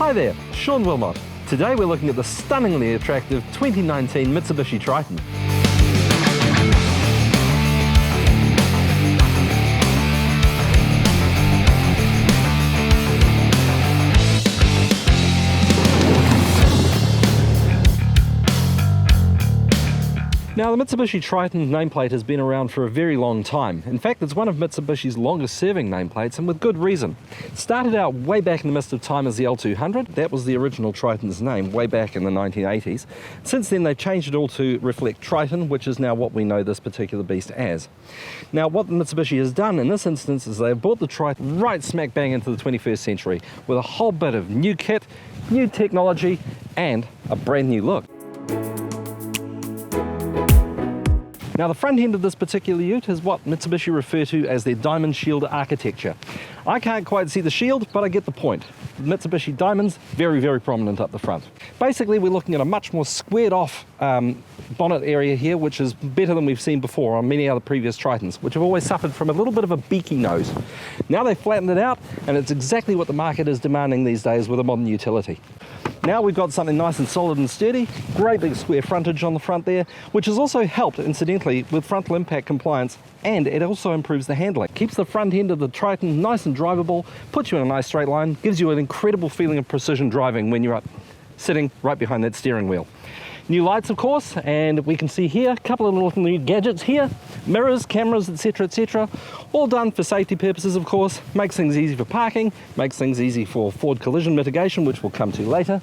Hi there, Sean Wilmot. Today we're looking at the stunningly attractive 2019 Mitsubishi Triton. Now, the Mitsubishi Triton nameplate has been around for a very long time. In fact, it's one of Mitsubishi's longest serving nameplates, and with good reason. It started out way back in the mist of time as the L200. That was the original Triton's name, way back in the 1980s. Since then, they've changed it all to reflect Triton, which is now what we know this particular beast as. Now, what Mitsubishi has done in this instance is they've brought the Triton right smack bang into the 21st century with a whole bit of new kit, new technology, and a brand new look. Now, the front end of this particular ute is what Mitsubishi refer to as their diamond shield architecture. I can't quite see the shield, but I get the point. Mitsubishi diamonds, very, very prominent up the front. Basically, we're looking at a much more squared off bonnet area here, which is better than we've seen before on many other previous Tritons, which have always suffered from a little bit of a beaky nose. Now they've flattened it out, and it's exactly what the market is demanding these days with a modern utility. Now we've got something nice and solid and sturdy, great big square frontage on the front there, which has also helped, incidentally, with frontal impact compliance, and it also improves the handling. Keeps the front end of the Triton nice and drivable, puts you in a nice straight line, gives you an incredible feeling of precision driving when you're up sitting right behind that steering wheel. New lights, of course, and we can see here a couple of little new gadgets here, mirrors, cameras, etc., all done for safety purposes, of course. Makes things easy for parking, makes things easy for forward collision mitigation, which we'll come to later,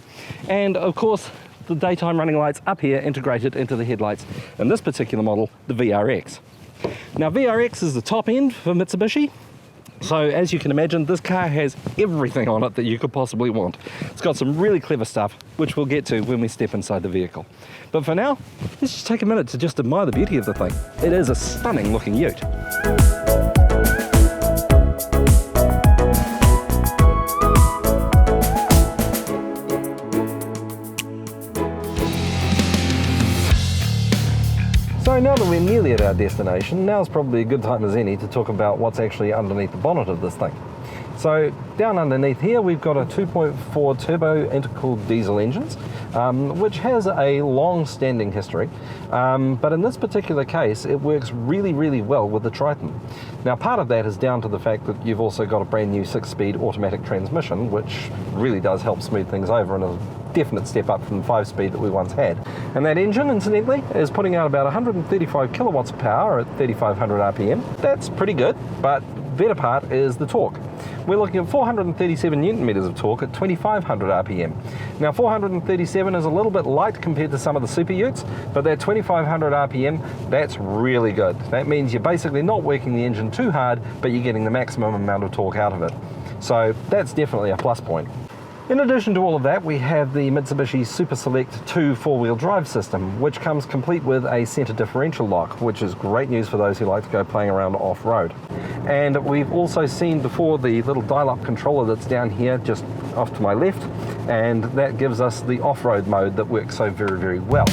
and of course the daytime running lights up here integrated into the headlights in this particular model, the VRX. Now, VRX is the top end for Mitsubishi. So as you can imagine, this car has everything on it that you could possibly want. It's got some really clever stuff, which we'll get to when we step inside the vehicle. But for now, let's just take a minute to just admire the beauty of the thing. It is a stunning looking ute. So now that we're nearly at our destination, now's probably a good time as any to talk about what's actually underneath the bonnet of this thing. So down underneath here we've got a 2.4 turbo intercooled diesel engines, which has a long-standing history, but in this particular case it works really, really well with the Triton. Now, part of that is down to the fact that you've also got a brand new 6-speed automatic transmission, which really does help smooth things over, and a definite step up from the 5-speed that we once had. And that engine, incidentally, is putting out about 135 kilowatts of power at 3,500 RPM. That's pretty good, but the better part is the torque. We're looking at 437 Newton meters of torque at 2,500 RPM. Now, 437 is a little bit light compared to some of the super utes, but that 2,500 RPM, that's really good. That means you're basically not working the engine too hard, but you're getting the maximum amount of torque out of it. So that's definitely a plus point. In addition to all of that, we have the Mitsubishi Super Select 2 4-wheel drive system, which comes complete with a center differential lock, which is great news for those who like to go playing around off-road. And we've also seen before the little dial-up controller that's down here just off to my left, and that gives us the off-road mode that works so very, very well.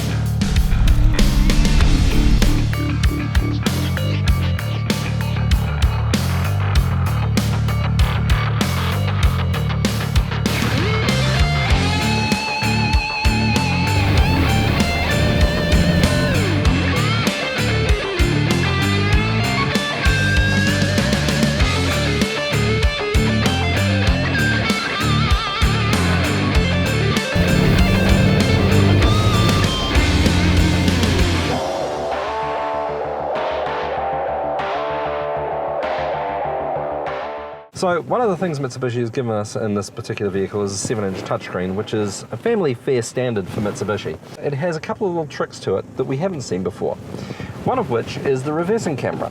So one of the things Mitsubishi has given us in this particular vehicle is a 7-inch touchscreen, which is a fairly fair standard for Mitsubishi. It has a couple of little tricks to it that we haven't seen before, one of which is the reversing camera.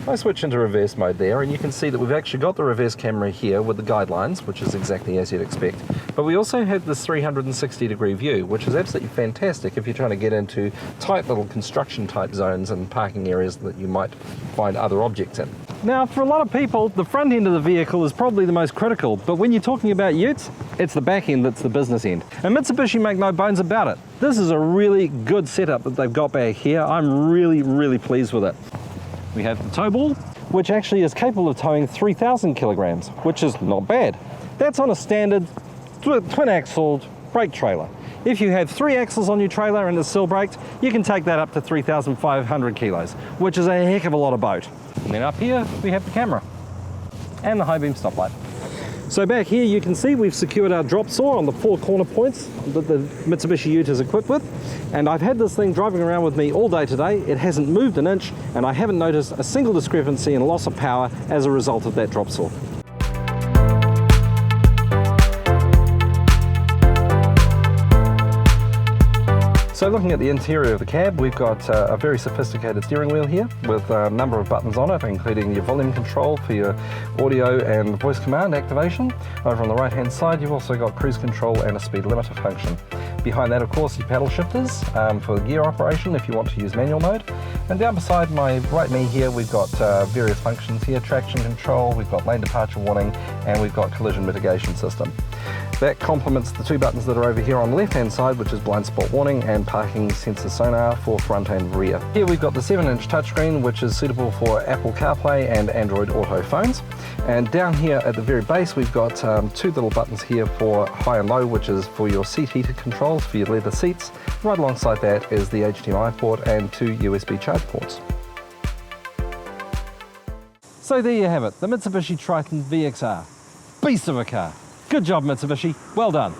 I switch into reverse mode there, and you can see that we've actually got the reverse camera here with the guidelines, which is exactly as you'd expect. But we also have this 360-degree view, which is absolutely fantastic if you're trying to get into tight little construction-type zones and parking areas that you might find other objects in. Now, for a lot of people, the front end of the vehicle is probably the most critical, but when you're talking about utes, it's the back end that's the business end. And Mitsubishi make no bones about it. This is a really good setup that they've got back here. I'm really, really pleased with it. We have the tow ball, which actually is capable of towing 3,000 kilograms, which is not bad. That's on a standard twin axled brake trailer. If you have 3 axles on your trailer and it's still braked, you can take that up to 3,500 kilos, which is a heck of a lot of boat. And then up here, we have the camera and the high beam stoplight. So back here you can see we've secured our drop saw on the 4 corner points that the Mitsubishi Ute is equipped with. And I've had this thing driving around with me all day today. It hasn't moved an inch, and I haven't noticed a single discrepancy in loss of power as a result of that drop saw. So looking at the interior of the cab, we've got a very sophisticated steering wheel here with a number of buttons on it, including your volume control for your audio and voice command activation. Over on the right hand side you've also got cruise control and a speed limiter function. Behind that, of course, your paddle shifters for gear operation if you want to use manual mode. And down beside my right knee here we've got various functions here: traction control, we've got lane departure warning, and we've got collision mitigation system. That complements the 2 buttons that are over here on the left hand side, which is blind spot warning and parking sensor sonar for front and rear. Here we've got the 7-inch touchscreen, which is suitable for Apple CarPlay and Android Auto phones. And down here at the very base we've got 2 little buttons here for high and low, which is for your seat heater controls for your leather seats. Right alongside that is the HDMI port and 2 USB charge ports. So there you have it, the Mitsubishi Triton VXR. Beast of a car. Good job, Mitsubishi. Well done.